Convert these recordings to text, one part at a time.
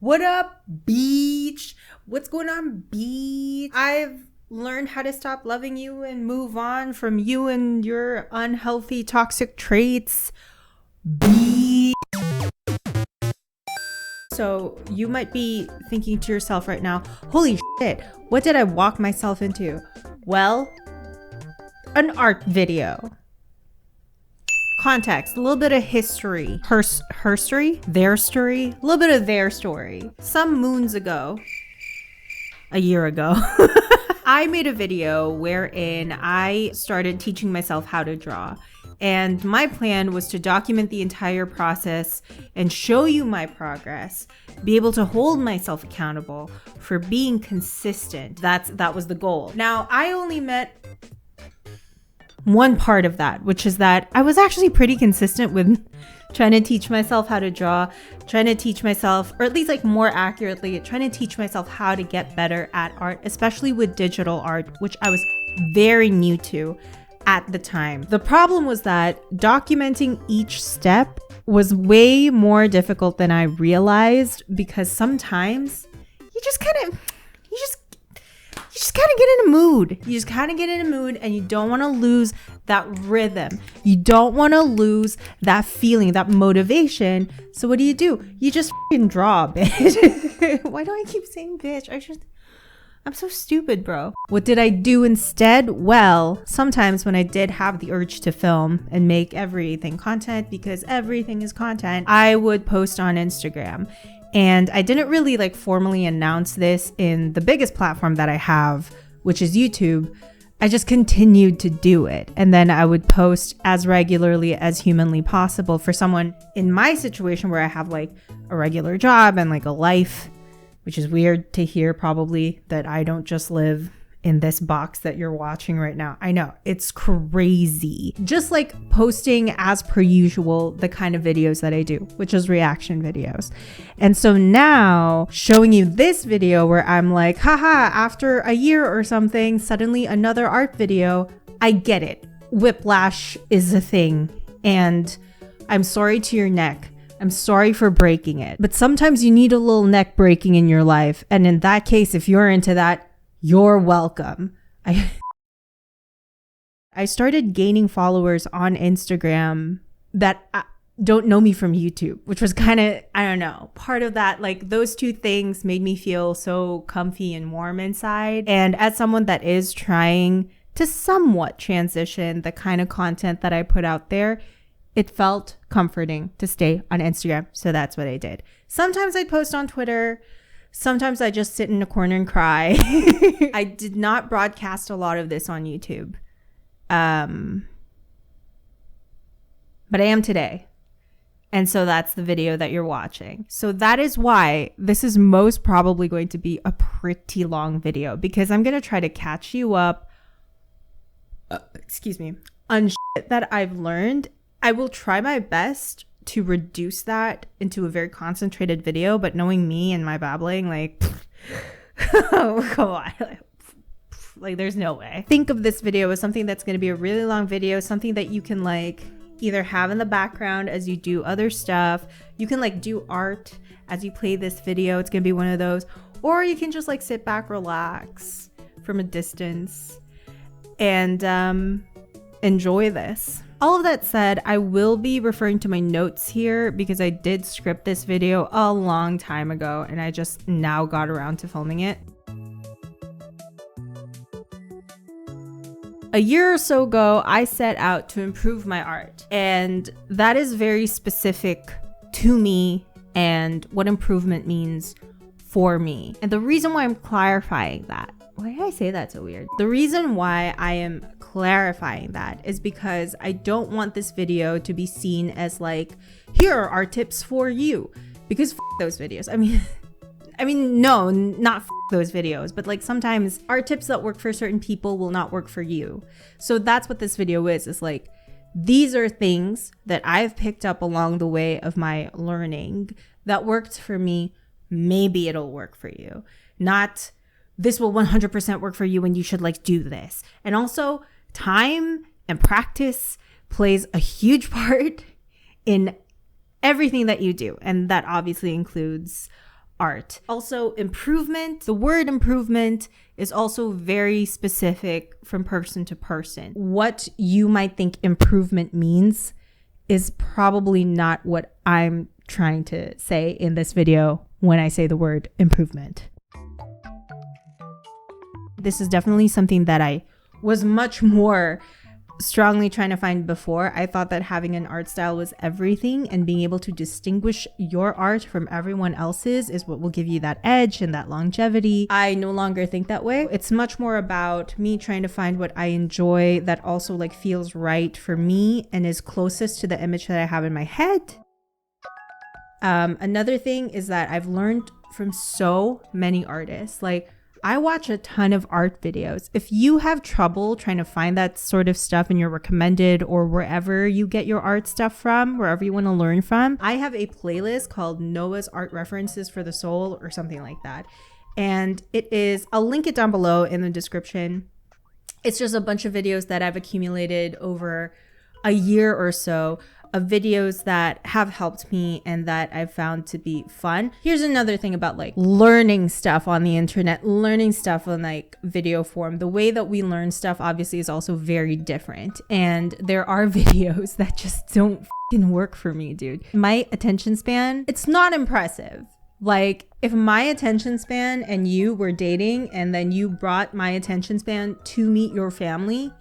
What up, beach? What's going on, beach? I've learned how to stop loving you and move on from you and your unhealthy, toxic traits. Beach. So you might be thinking to yourself right now, holy shit, what did I walk myself into? Well, an art video. Context, a little bit of history. Her story? Their story? A little bit of their story. Some moons ago, a year ago, I made a video wherein I started teaching myself how to draw. And my plan was to document the entire process and show you my progress, be able to hold myself accountable for being consistent. That was the goal. Now, I only met one part of that, which is that I was actually pretty consistent with trying to teach myself how to draw, trying to teach myself, or at least like more accurately, trying to teach myself how to get better at art, especially with digital art, which I was very new to at the time. The problem was that documenting each step was way more difficult than I realized, because sometimes you just kind of get in a mood. You just kind of get in a mood and you don't want to lose that rhythm. You don't want to lose that feeling, that motivation. So what do? You just fucking draw, bitch. Why do I keep saying bitch? I'm so stupid, bro. What did I do instead? Well, sometimes when I did have the urge to film and make everything content, because everything is content, I would post on Instagram. And I didn't really like formally announce this in the biggest platform that I have, which is YouTube. I just continued to do it. And then I would post as regularly as humanly possible for someone in my situation where I have like a regular job and like a life, which is weird to hear probably, that I don't just live in this box that you're watching right now. I know, it's crazy. Just like posting as per usual the kind of videos that I do, which is reaction videos. And so now showing you this video where I'm like, haha, after a year or something, suddenly another art video. I get it. Whiplash is a thing. And I'm sorry to your neck. I'm sorry for breaking it. But sometimes you need a little neck breaking in your life. And in that case, if you're into that, you're welcome. I started gaining followers on Instagram that don't know me from YouTube, which was kind of, I don't know, part of that. Like those two things made me feel so comfy and warm inside. And as someone that is trying to somewhat transition the kind of content that I put out there, it felt comforting to stay on Instagram. So that's what I did. Sometimes I'd post on Twitter. Sometimes I just sit in a corner and cry. I did not broadcast a lot of this on YouTube. But I am today. And so that's the video that you're watching. So that is why this is most probably going to be a pretty long video, because I'm going to try to catch you up, on shit that I've learned. I will try my best to reduce that into a very concentrated video, but knowing me and my babbling, like, oh, come on. Like, there's no way. Think of this video as something that's going to be a really long video, something that you can like either have in the background as you do other stuff. You can like do art as you play this video. It's going to be one of those. Or you can just like sit back, relax from a distance and enjoy this. All of that said, I will be referring to my notes here because I did script this video a long time ago and I just now got around to filming it. A year or so ago, I set out to improve my art, and that is very specific to me and what improvement means for me. And the reason why I'm clarifying that, why did I say that so weird? The reason why I am clarifying that is because I don't want this video to be seen as like, here are our tips for you, because those videos. I mean, no, not those videos, but like sometimes our tips that work for certain people will not work for you. So that's what this video is. It's like, these are things that I've picked up along the way of my learning that worked for me. Maybe it'll work for you. Not, this will 100% work for you and you should like do this. And also, time and practice plays a huge part in everything that you do. And that obviously includes art. Also, improvement. The word improvement is also very specific from person to person. What you might think improvement means is probably not what I'm trying to say in this video when I say the word improvement. This is definitely something that I was much more strongly trying to find before. I thought that having an art style was everything, and being able to distinguish your art from everyone else's is what will give you that edge and that longevity. I no longer think that way. It's much more about me trying to find what I enjoy that also like feels right for me and is closest to the image that I have in my head. Another thing is that I've learned from so many artists. Like, I watch a ton of art videos. If you have trouble trying to find that sort of stuff in your recommended or wherever you get your art stuff from, wherever you want to learn from, I have a playlist called Noah's Art References for the Soul or something like that. And it is, I'll link it down below in the description. It's just a bunch of videos that I've accumulated over a year or so of videos that have helped me and that I've found to be fun. Here's another thing about like learning stuff on the internet, learning stuff on like video form. The way that we learn stuff obviously is also very different. And there are videos that just don't fucking work for me, dude. My attention span, it's not impressive. Like, if my attention span and you were dating and then you brought my attention span to meet your family,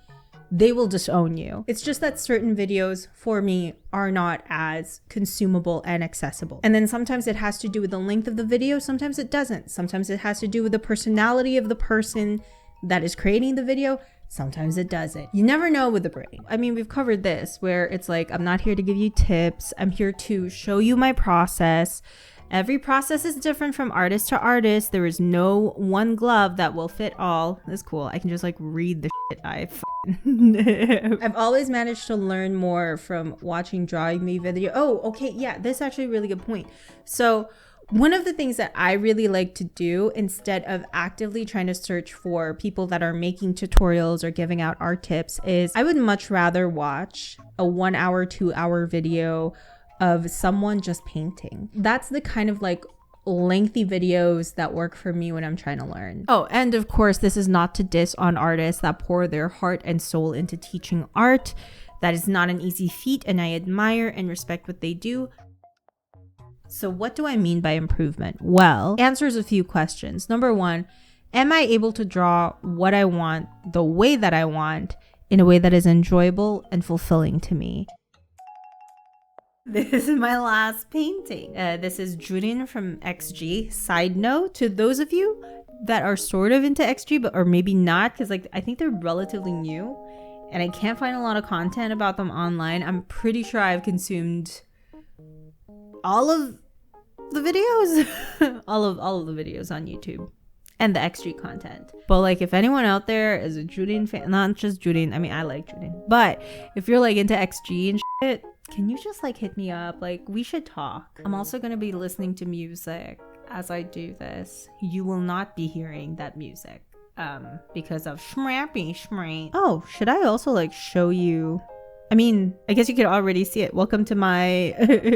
they will disown you. It's just that certain videos for me are not as consumable and accessible. And then sometimes it has to do with the length of the video. Sometimes it doesn't. Sometimes it has to do with the personality of the person that is creating the video. Sometimes it doesn't. You never know with the brain. I mean, we've covered this where it's like, I'm not here to give you tips. I'm here to show you my process. Every process is different from artist to artist. There is no one glove that will fit all. That's cool. I can just like read the shit I've always managed to learn more from watching Drawing Me video. Oh, okay. Yeah, this is actually a really good point. So one of the things that I really like to do instead of actively trying to search for people that are making tutorials or giving out art tips is I would much rather watch a 1 hour, 2 hour video of someone just painting. That's the kind of like lengthy videos that work for me when I'm trying to learn. Oh, and of course, this is not to diss on artists that pour their heart and soul into teaching art. That is not an easy feat, and I admire and respect what they do. So what do I mean by improvement? Well, answers a few questions. Number one, am I able to draw what I want the way that I want in a way that is enjoyable and fulfilling to me? This is my last painting. This is Jurin from XG. Side note, to those of you that are sort of into XG, but or maybe not, because like I think they're relatively new and I can't find a lot of content about them online. I'm pretty sure I've consumed all of the videos, all of the videos on YouTube and the XG content. But like, if anyone out there is a Jurin fan, not just Jurin, I mean, I like Jurin, but if you're like into XG and shit, can you just like hit me up? Like, we should talk. I'm also going to be listening to music as I do this. You will not be hearing that music because of shmrappy. Oh, should I also like show you? I mean, I guess you could already see it. Welcome to my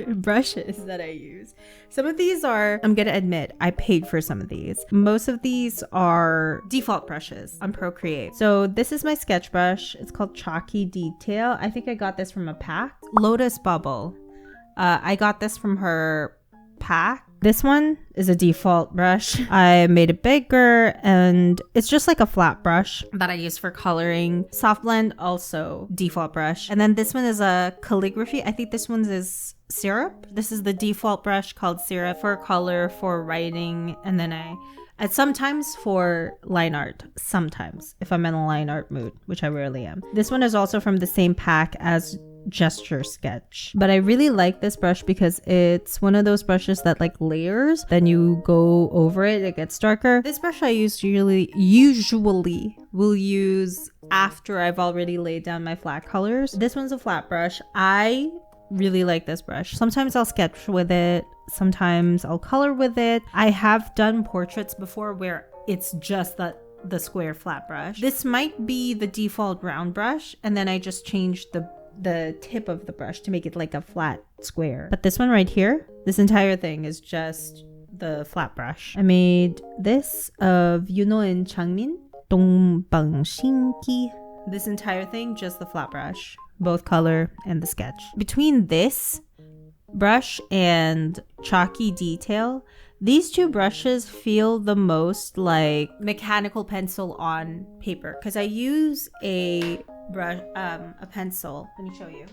brushes that I use. Some of these are, I'm gonna admit, I paid for some of these. Most of these are default brushes on Procreate. So this is my sketch brush. It's called Chalky Detail. I think I got this from a pack. Lotus Bubble. I got this from her pack. This one is a default brush. I made it bigger and it's just like a flat brush that I use for coloring. Soft Blend, also default brush. And then this one is a calligraphy. I think this one's is Syrup. This is the default brush called Syrup for color, for writing. And then I sometimes for line art, sometimes if I'm in a line art mood, which I rarely am. This one is also from the same pack as Gesture Sketch, but I really like this brush because it's one of those brushes that like layers, then you go over it, it gets darker. This brush I usually will use after I've already laid down my flat colors. This one's a flat brush. I really like this brush. Sometimes I'll sketch with it, sometimes I'll color with it. I have done portraits before where it's just the square flat brush. This might be the default round brush, and then I just changed the tip of the brush to make it like a flat square. But this one right here, this entire thing is just the flat brush. I made this of Yuno and Changmin. Dongbangxingki. This entire thing, just the flat brush. Both color and the sketch. Between this brush and chalky detail, these two brushes feel the most like mechanical pencil on paper because I use a brush, a pencil. Let me show you.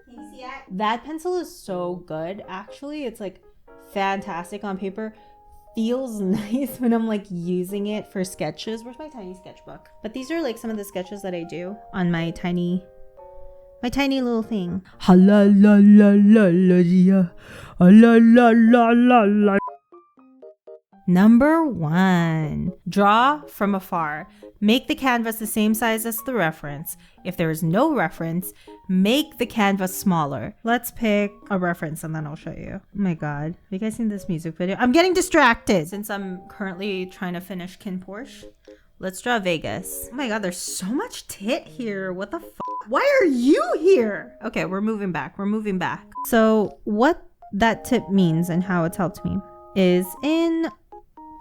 Can you see that? That pencil is so good. Actually, it's like fantastic on paper. Feels nice when I'm like using it for sketches. Where's my tiny sketchbook? But these are like some of the sketches that I do on my tiny little thing. Number 1, draw from afar. Make the canvas the same size as the reference. If there is no reference, make the canvas smaller. Let's pick a reference and then I'll show you. Oh my god, have you guys seen this music video? I'm getting distracted since I'm currently trying to finish Kin Porsche. Let's draw Vegas. Oh my god, there's so much tit here. What the fuck? Why are you here? Okay, we're moving back. So what that tip means and how it's helped me is in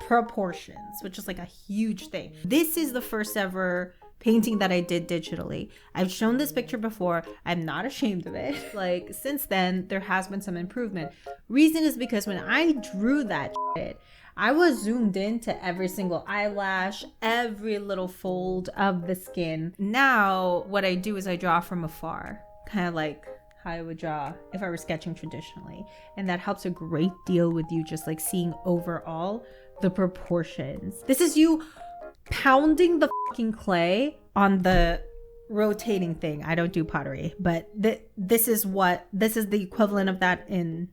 proportions, which is like a huge thing. This is the first ever painting that I did digitally. I've shown this picture before. I'm not ashamed of it. Like since then, there has been some improvement. Reason is because when I drew that shit, I was zoomed into every single eyelash, every little fold of the skin. Now, what I do is I draw from afar, kind of like how I would draw if I were sketching traditionally. And that helps a great deal with you just like seeing overall the proportions. This is you pounding the fucking clay on the rotating thing. I don't do pottery, but this is the equivalent of that in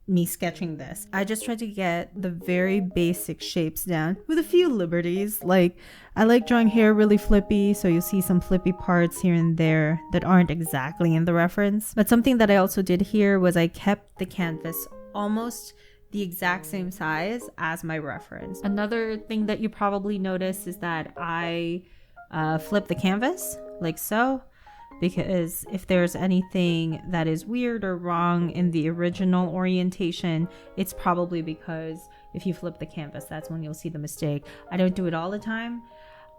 me sketching this. I just tried to get the very basic shapes down with a few liberties. Like I like drawing hair really flippy, so you'll see some flippy parts here and there that aren't exactly in the reference. But something that I also did here was I kept the canvas almost the exact same size as my reference. Another thing that you probably notice is that I flip the canvas like so, because if there's anything that is weird or wrong in the original orientation, it's probably because if you flip the canvas, that's when you'll see the mistake. I don't do it all the time.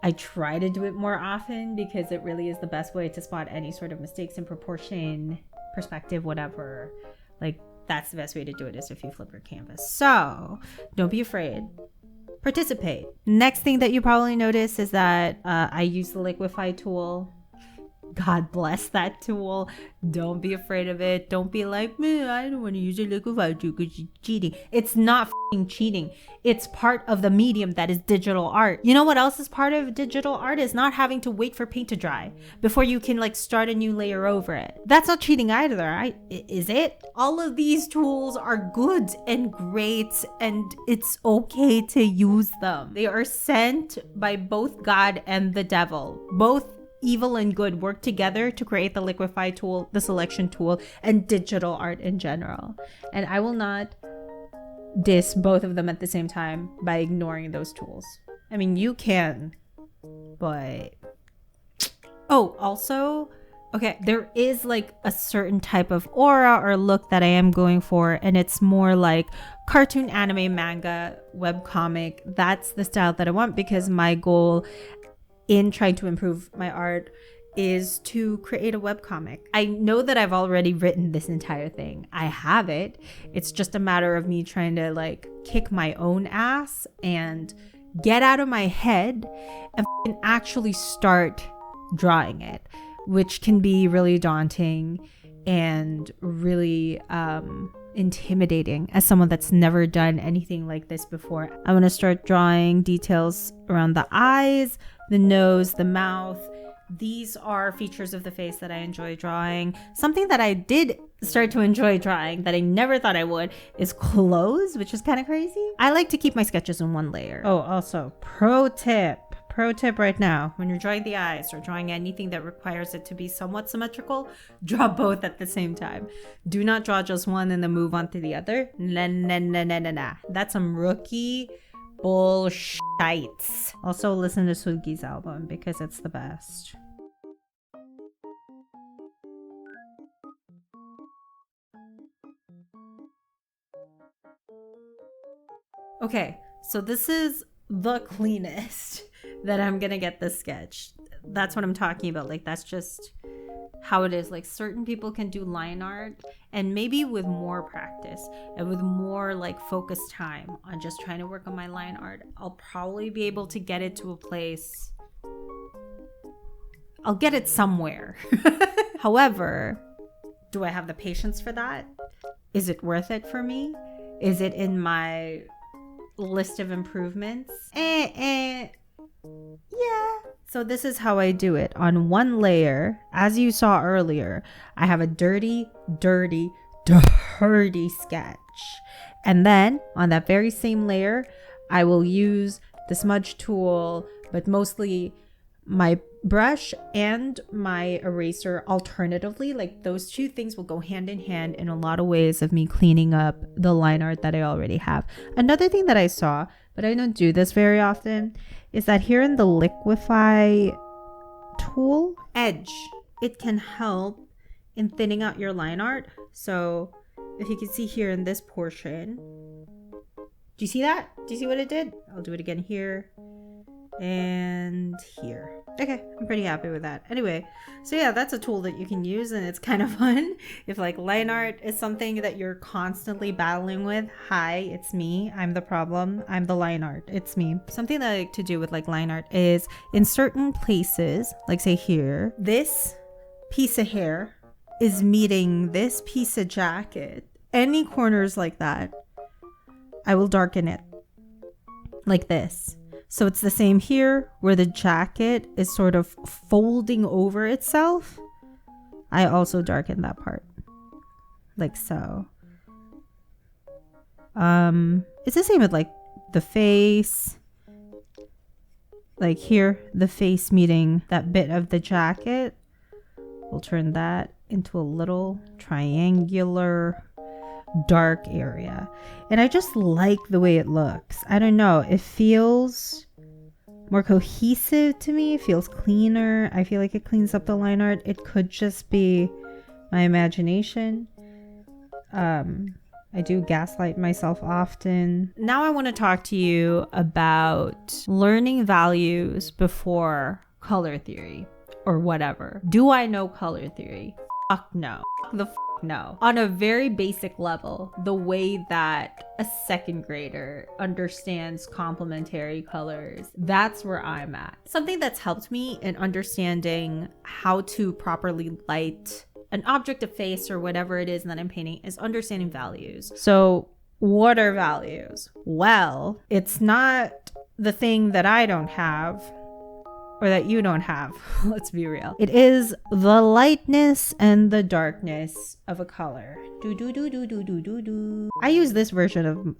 I try to do it more often because it really is the best way to spot any sort of mistakes in proportion, perspective, whatever. Like that's the best way to do it is if you flip your canvas. So don't be afraid. Participate. Next thing that you probably notice is that I use the liquefy tool. God bless that tool. Don't be afraid of it. Don't be like, man, I don't want to use a liquefy tool because it's cheating. It's not f***ing cheating. It's part of the medium that is digital art. You know what else is part of digital art is not having to wait for paint to dry before you can like start a new layer over it. That's not cheating either, is it? All of these tools are good and great and it's okay to use them. They are sent by both God and the devil. Both evil and good work together to create the liquefy tool, the selection tool, and digital art in general. And I will not diss both of them at the same time by ignoring those tools. I mean, you can, but... Oh, also, okay, there is like a certain type of aura or look that I am going for, and it's more like cartoon, anime, manga, webcomic. That's the style that I want because my goal in trying to improve my art is to create a webcomic. I know that I've already written this entire thing. I have it. It's just a matter of me trying to like kick my own ass and get out of my head and actually start drawing it, which can be really daunting and really intimidating as someone that's never done anything like this before. I want to start drawing details around the eyes, the nose, the mouth. These are features of the face that I enjoy drawing. Something that I did start to enjoy drawing that I never thought I would is clothes, which is kind of crazy. I like to keep my sketches in one layer. Oh, also, pro tip right now, when you're drawing the eyes or drawing anything that requires it to be somewhat symmetrical, draw both at the same time. Do not draw just one and then move on to the other. Nah. That's some rookie bullshit. Also listen to Sugi's album because it's the best. Okay, so this is the cleanest that I'm gonna get this sketch. That's what I'm talking about. Like, that's just how it is. Like, certain people can do line art, and maybe with more practice and with more like focused time on just trying to work on my line art, I'll probably be able to get it to a place. I'll get it somewhere. However, do I have the patience for that? Is it worth it for me? Is it in my list of improvements? Yeah. So this is how I do it. On one layer, as you saw earlier, I have a dirty sketch. And then on that very same layer, I will use the smudge tool, but mostly my brush and my eraser alternatively. Like, those two things will go hand in hand in a lot of ways of me cleaning up the line art that I already have. Another thing that I saw, but I don't do this very often, is that here in the liquify tool edge, it can help in thinning out your line art. So if you can see here in this portion, do you see that? Do you see what it did? I'll do it again here and here. Okay, I'm pretty happy with that. Anyway, so yeah, that's a tool that you can use, and it's kind of fun. If like line art is something that you're constantly battling with, hi, it's me. I'm the problem. I'm the line art. It's me. Something that I like to do with like line art is in certain places, like say here, this piece of hair is meeting this piece of jacket. Any corners like that, I will darken it like this. So it's the same here where the jacket is sort of folding over itself. I also darken that part like so. It's the same with like the face. Like here, the face meeting that bit of the jacket. We'll turn that into a little triangular dark area, and I just like the way it looks. I don't know, it feels more cohesive to me. It feels cleaner. I feel like it cleans up the line art. It could just be my imagination. I do gaslight myself often. Now I want to talk to you about learning values before color theory or whatever. Do I know color theory? Fuck no. No. On a very basic level, the way that a second grader understands complementary colors, that's where I'm at. Something that's helped me in understanding how to properly light an object, a face, or whatever it is that I'm painting is understanding values. So what are values? Well, it's not the thing that I don't have or that you don't have. Let's be real. It is the lightness and the darkness of a color. I use this version of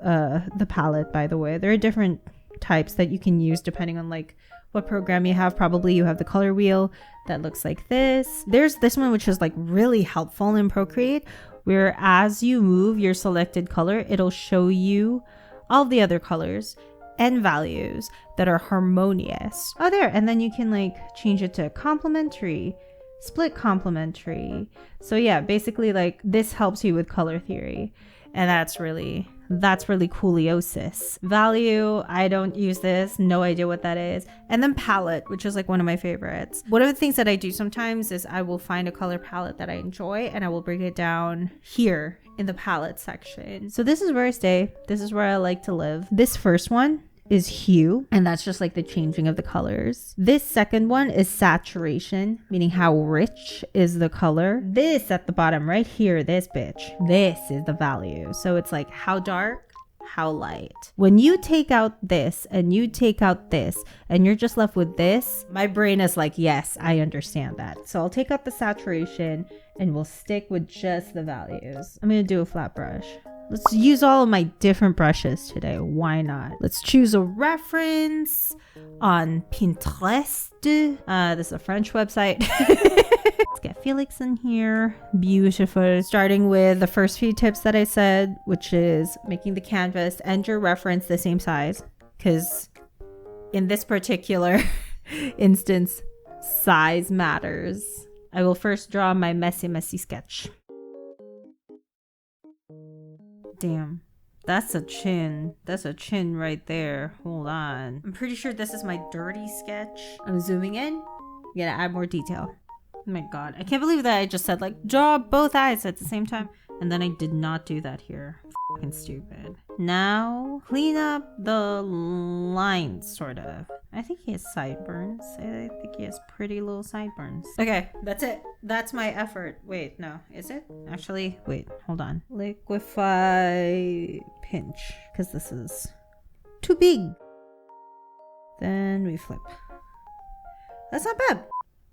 the palette, by the way. There are different types that you can use depending on like what program you have. Probably you have the color wheel that looks like this. There's this one which is like really helpful in Procreate, where as you move your selected color, it'll show you all the other colors and values that are harmonious. Oh, there. And then you can like change it to complementary, split complementary. So yeah, basically like this helps you with color theory. And that's really cooliosis. Value, I don't use this, no idea what that is. And then palette, which is like one of my favorites. One of the things that I do sometimes is I will find a color palette that I enjoy and I will bring it down here in the palette section. So this is where I stay. This is where I like to live. This first one is hue, and that's just like the changing of the colors. This second one is saturation, meaning how rich is the color. This at the bottom right here, this bitch, this is the value. So it's like how dark, how light. When you take out this and you take out this and you're just left with this, my brain is like, yes, I understand that. So I'll take out the saturation and we'll stick with just the values. I'm gonna do a flat brush. Let's use all of my different brushes today. Why not? Let's choose a reference on Pinterest. This is a French website. Let's get Felix in here. Beautiful. Starting with the first few tips that I said, which is making the canvas and your reference the same size. Because in this particular instance, size matters. I will first draw my messy sketch. Damn. That's a chin. That's a chin right there. Hold on. I'm pretty sure this is my dirty sketch. I'm zooming in. I'm gonna add more detail. Oh my god. I can't believe that I just said like draw both eyes at the same time. And then I did not do that here. Fucking stupid. Now clean up the lines, sort of. I think he has sideburns. I think he has pretty little sideburns. Okay, that's it. That's my effort. Wait, no, is it? Actually, wait, hold on. Liquify pinch, because this is too big. Then we flip. That's not bad.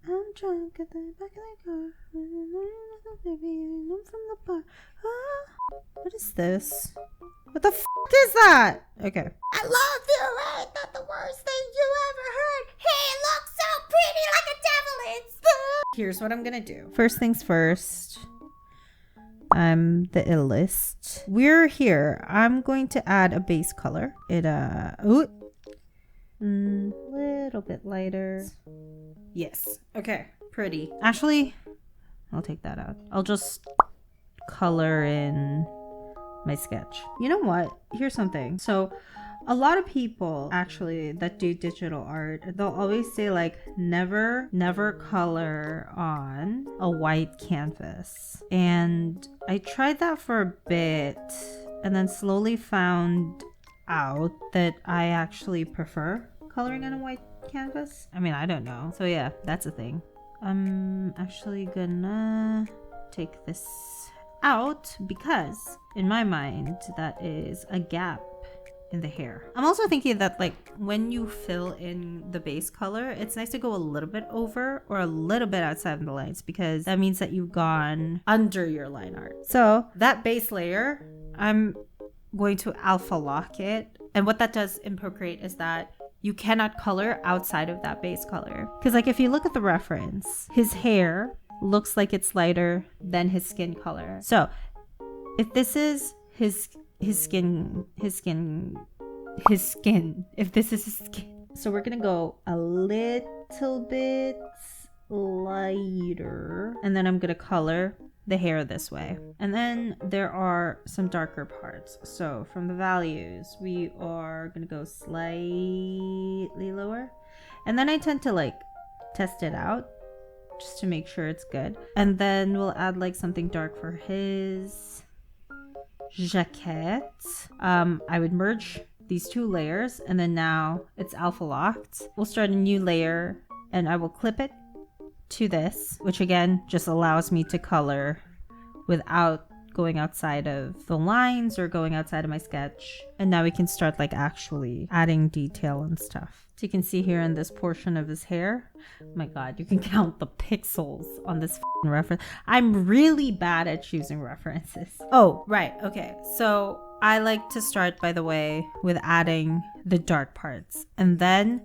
I'm drunk at the back of the car. Baby, I'm from the bar. Ah, what is this? What the is that? Okay. I love you, right? Not the worst thing you ever heard. He looks so pretty like a devil in spoon. Here's what I'm gonna do. First things first. I'm the illest. We're here. I'm going to add a base color. Little bit lighter. Yes. Okay. Pretty. Actually, I'll take that out. I'll just color in my sketch. You know what? Here's something. So a lot of people actually that do digital art, they'll always say like never color on a white canvas. And I tried that for a bit and then slowly found out that I actually prefer coloring on a white canvas. I mean, I don't know. So yeah, that's a thing. I'm actually gonna take this out because in my mind that is a gap in the hair. I'm also thinking that like when you fill in the base color, it's nice to go a little bit over or a little bit outside of the lines because that means that you've gone under your line art. So that base layer, I'm going to alpha lock it. And what that does in Procreate is that you cannot color outside of that base color. Because like if you look at the reference, his hair looks like it's lighter than his skin color. So if this is his skin, if this is his skin. So we're gonna go a little bit lighter and then I'm gonna color the hair this way. And then there are some darker parts. So from the values, we are gonna go slightly lower. And then I tend to like test it out just to make sure it's good. And then we'll add like something dark for his jacket. I would merge these two layers and then now it's alpha locked. We'll start a new layer and I will clip it to this, which again just allows me to color without going outside of the lines or going outside of my sketch. And now we can start like actually adding detail and stuff. So you can see here in this portion of his hair, oh my god, you can count the pixels on this reference. I'm really bad at choosing references. Oh, right, okay. So I like to start, by the way, with adding the dark parts. And then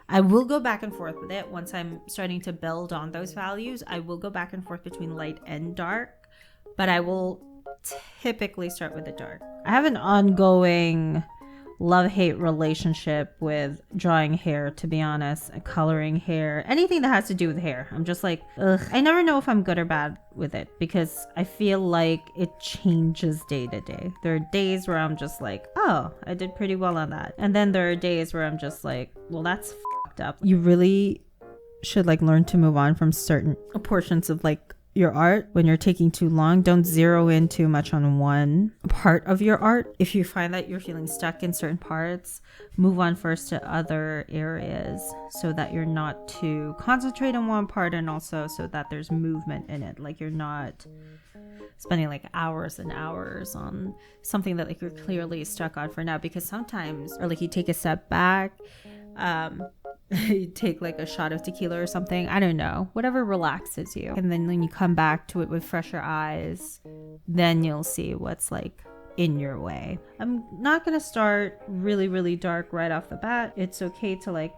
I will go back and forth with it once I'm starting to build on those values. I will go back and forth between light and dark, but I will typically start with the dark. I have an ongoing love-hate relationship with drawing hair, to be honest, coloring hair, anything that has to do with hair. I'm just like, ugh. I never know if I'm good or bad with it because I feel like it changes day to day. There are days where I'm just like, oh, I did pretty well on that. And then there are days where I'm just like, well, that's fucked up. You really should like learn to move on from certain portions of like your art when you're taking too long. Don't zero in too much on one part of your art. If you find that you're feeling stuck in certain parts, move on first to other areas so that you're not too concentrated on one part and also so that there's movement in it. Like you're not spending like hours and hours on something that like you're clearly stuck on for now, because sometimes, or like you take a step back, you take like a shot of tequila or something, I don't know, whatever relaxes you, and then when you come back to it with fresher eyes, then you'll see what's like in your way. I'm not gonna start really dark right off the bat. It's okay to like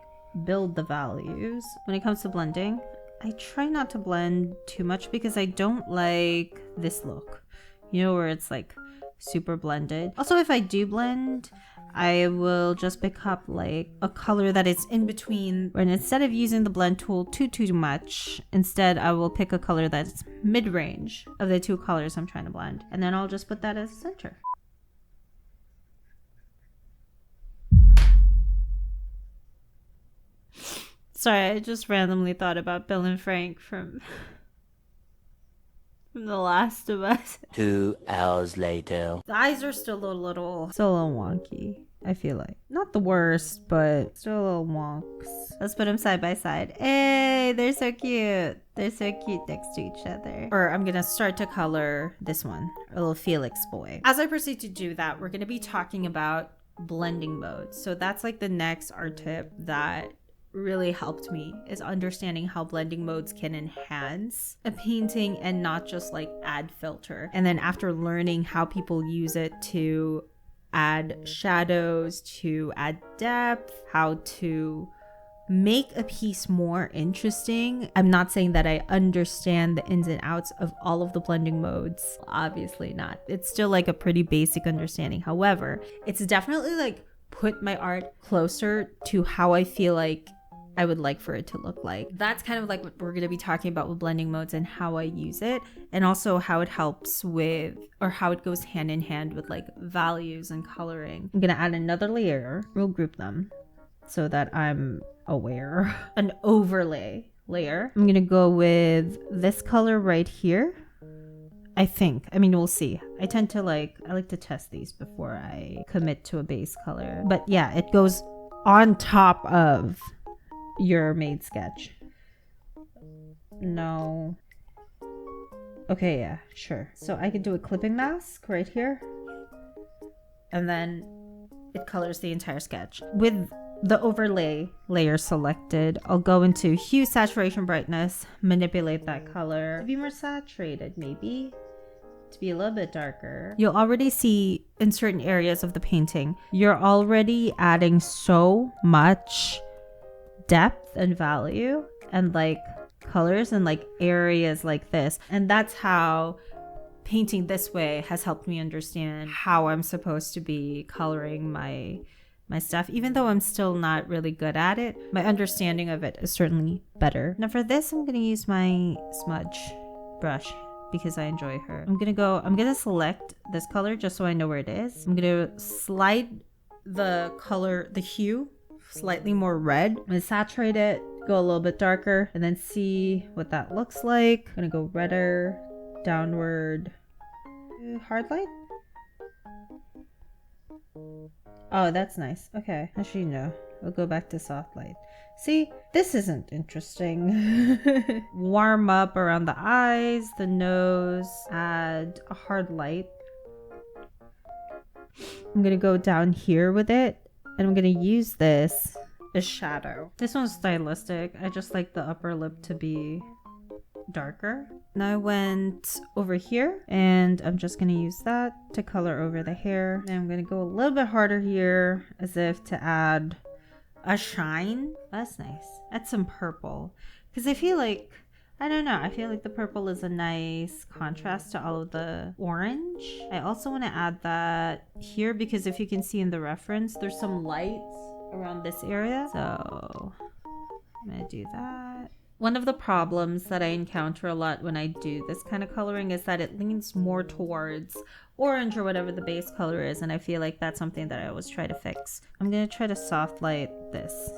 build the values. When it comes to blending, I try not to blend too much because I don't like this look, you know, where it's like super blended. Also, if I do blend, I will just pick up like a color that is in between, and instead of using the blend tool too much, instead I will pick a color that's mid-range of the two colors I'm trying to blend, and then I'll just put that as a center. Sorry, I just randomly thought about Bill and Frank from The Last of Us. 2 hours later. The eyes are still a little wonky, I feel like. Not the worst, but still a little wonks. Let's put them side by side. Hey, they're so cute. They're so cute next to each other. Or I'm gonna start to color this one, a little Felix boy. As I proceed to do that, we're gonna be talking about blending modes. So that's like the next art tip that really helped me, is understanding how blending modes can enhance a painting and not just like add filter. And then after learning how people use it to add shadows, to add depth, how to make a piece more interesting. I'm not saying that I understand the ins and outs of all of the blending modes. Obviously not. It's still like a pretty basic understanding. However, it's definitely like put my art closer to how I feel like I would like for it to look like. That's kind of like what we're going to be talking about with blending modes and how I use it, and also how it helps with, or how it goes hand in hand with like values and coloring. I'm going to add another layer. We'll group them so that I'm aware. An overlay layer. I'm going to go with this color right here. I think. I mean, we'll see. I like to test these before I commit to a base color. But yeah, it goes on top of your made sketch. No. Okay, yeah, sure. So I could do a clipping mask right here. And then it colors the entire sketch. With the overlay layer selected, I'll go into hue, saturation, brightness, manipulate that color to be more saturated, maybe to be a little bit darker. You'll already see in certain areas of the painting, you're already adding so much depth and value and like colors and like areas like this. And that's how painting this way has helped me understand how I'm supposed to be coloring my stuff. Even though I'm still not really good at it, my understanding of it is certainly better. Now for this, I'm going to use my smudge brush because I enjoy her. I'm going to select this color just so I know where it is. I'm going to slide the color, the hue, slightly more red. I'm going to saturate it, go a little bit darker, and then see what that looks like. I'm going to go redder, downward, hard light. Oh, that's nice. Okay, actually no, we'll go back to soft light. See, this isn't interesting. Warm up around the eyes, the nose, add a hard light. I'm gonna go down here with it, and I'm gonna use this as shadow. This one's stylistic. I just like the upper lip to be darker. Now I went over here and I'm just going to use that to color over the hair. And I'm going to go a little bit harder here as if to add a shine. That's nice. Add some purple because I feel like, I don't know, I feel like the purple is a nice contrast to all of the orange. I also want to add that here because if you can see in the reference, there's some lights around this area. So I'm going to do that. One of the problems that I encounter a lot when I do this kind of coloring is that it leans more towards orange or whatever the base color is, and I feel like that's something that I always try to fix. I'm going to try to soft light this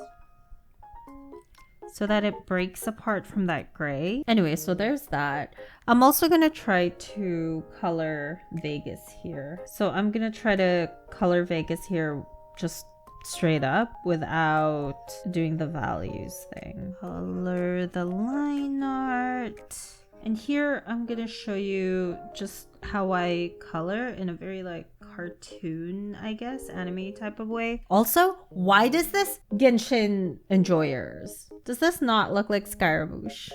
so that it breaks apart from that gray. Anyway, so there's that. I'm also going to try to color Vegas here. So I'm going to try to color Vegas here just straight up without doing the values thing. Color the line art. And here I'm gonna show you just how I color in a very like cartoon, I guess, anime type of way. Also, why does this Genshin enjoyers? Does this not look like Scaramouche?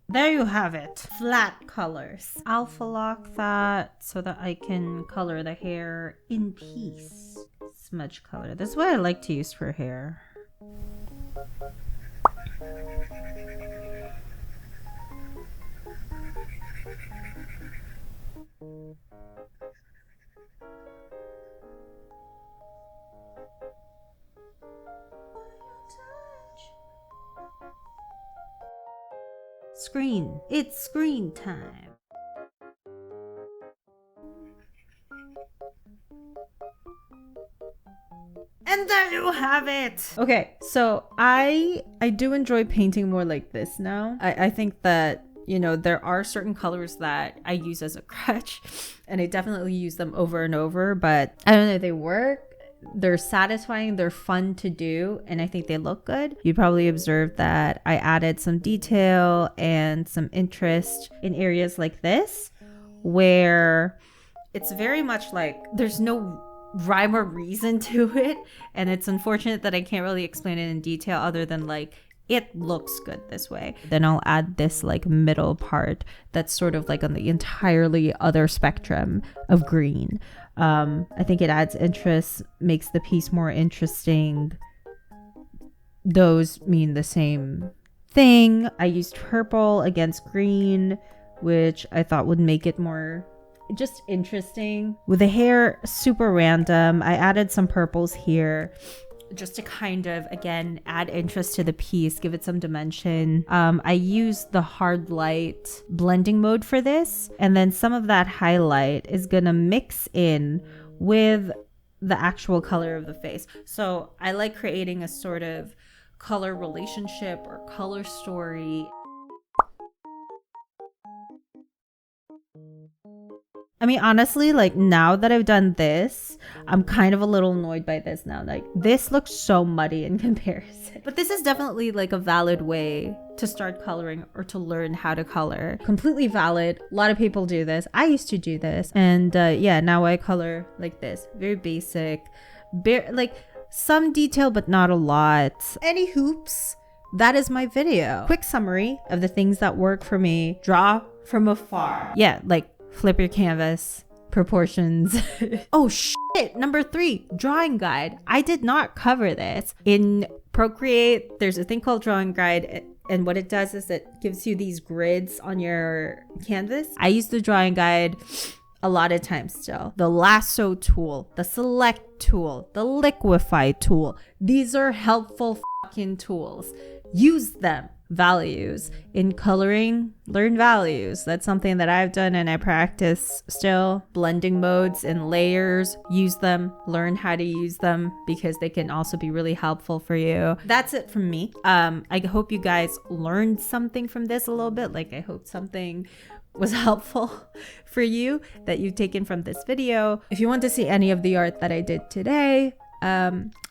There you have it. Flat colors. Alpha lock that so that I can color the hair in peace. Smudge color. This is what I like to use for hair. Screen. It's screen time. And there you have it. Okay, so I do enjoy painting more like this now. I think that, you know, there are certain colors that I use as a crutch, and I definitely use them over and over, but I don't know, they work. They're satisfying, they're fun to do, and I think they look good. You probably observed that I added some detail and some interest in areas like this, where it's very much like there's no rhyme or reason to it, and it's unfortunate that I can't really explain it in detail other than like it looks good this way. Then I'll add this like middle part that's sort of like on the entirely other spectrum of green. I think it adds interest, makes the piece more interesting. Those mean the same thing. I used purple against green, which I thought would make it more just interesting. With the hair super random, I added some purples here just to kind of, again, add interest to the piece, give it some dimension. I used the hard light blending mode for this, and then some of that highlight is gonna mix in with the actual color of the face. So I like creating a sort of color relationship or color story. I mean, honestly, like now that I've done this, I'm kind of a little annoyed by this now. Like this looks so muddy in comparison. But this is definitely like a valid way to start coloring or to learn how to color. Completely valid. A lot of people do this. I used to do this. And yeah, now I color like this. Very basic. Like some detail, but not a lot. Any hoops? That is my video. Quick summary of the things that work for me. Draw from afar. Yeah, like flip your canvas, proportions. Oh shit, number 3, drawing guide. I did not cover this. In Procreate, there's a thing called drawing guide, and what it does is it gives you these grids on your canvas. I use the drawing guide a lot of times still. The lasso tool, the select tool, the liquify tool. These are helpful fucking tools. Use them. Values in coloring, learn values. That's something that I've done and I practice still. Blending modes and layers, use them, learn how to use them because they can also be really helpful for you. That's it from me. I hope you guys learned something from this a little bit. Like I hope something was helpful for you that you've taken from this video. If you want to see any of the art that I did today,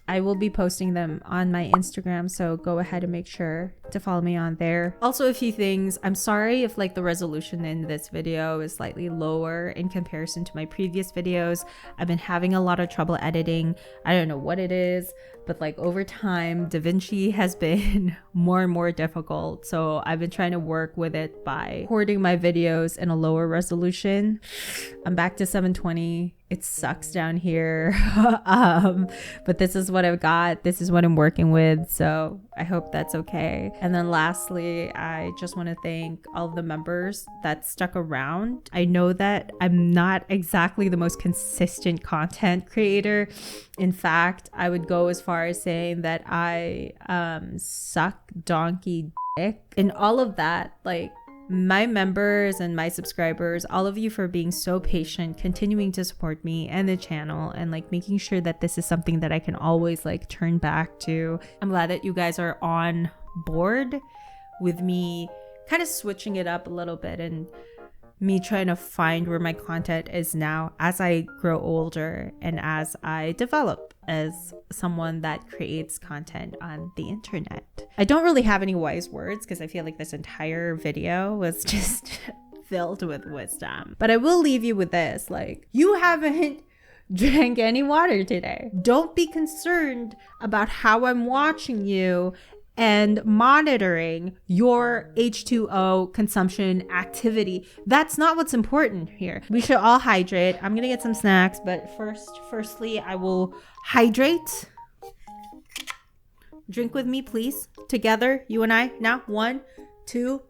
I will be posting them on my Instagram, so go ahead and make sure to follow me on there. Also, a few things. I'm sorry if like the resolution in this video is slightly lower in comparison to my previous videos. I've been having a lot of trouble editing. I don't know what it is, but like over time, DaVinci has been more and more difficult. So I've been trying to work with it by recording my videos in a lower resolution. I'm back to 720. It sucks down here. But this is what I've got. This is what I'm working with. So I hope that's okay. And then lastly, I just want to thank all of the members that stuck around. I know that I'm not exactly the most consistent content creator. In fact, I would go as far as saying that I suck donkey dick. And all of that, like, my members and my subscribers, all of you for being so patient, continuing to support me and the channel, and like making sure that this is something that I can always like turn back to. I'm glad that you guys are on board with me kind of switching it up a little bit and me trying to find where my content is now as I grow older and as I develop as someone that creates content on the internet. I don't really have any wise words because I feel like this entire video was just filled with wisdom. But I will leave you with this, like, you haven't drank any water today. Don't be concerned about how I'm watching you and monitoring your H2O consumption activity. That's not what's important here. We should all hydrate. I'm gonna get some snacks, but firstly, I will hydrate. Drink with me, please. Together, you and I. Now, 1, 2.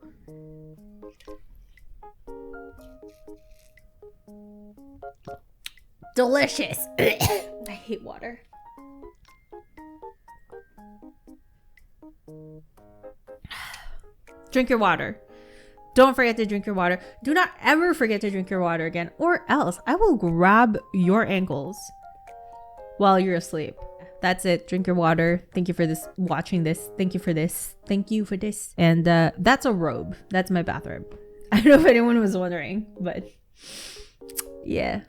Delicious. I hate water. Drink your water. Don't forget to drink your water. Do not ever forget to drink your water again, or else I will grab your ankles while you're asleep. That's it. Drink your water. Thank you for this, watching this. Thank you for this. Thank you for this. And that's a robe. That's my bathrobe. I don't know if anyone was wondering, but yeah.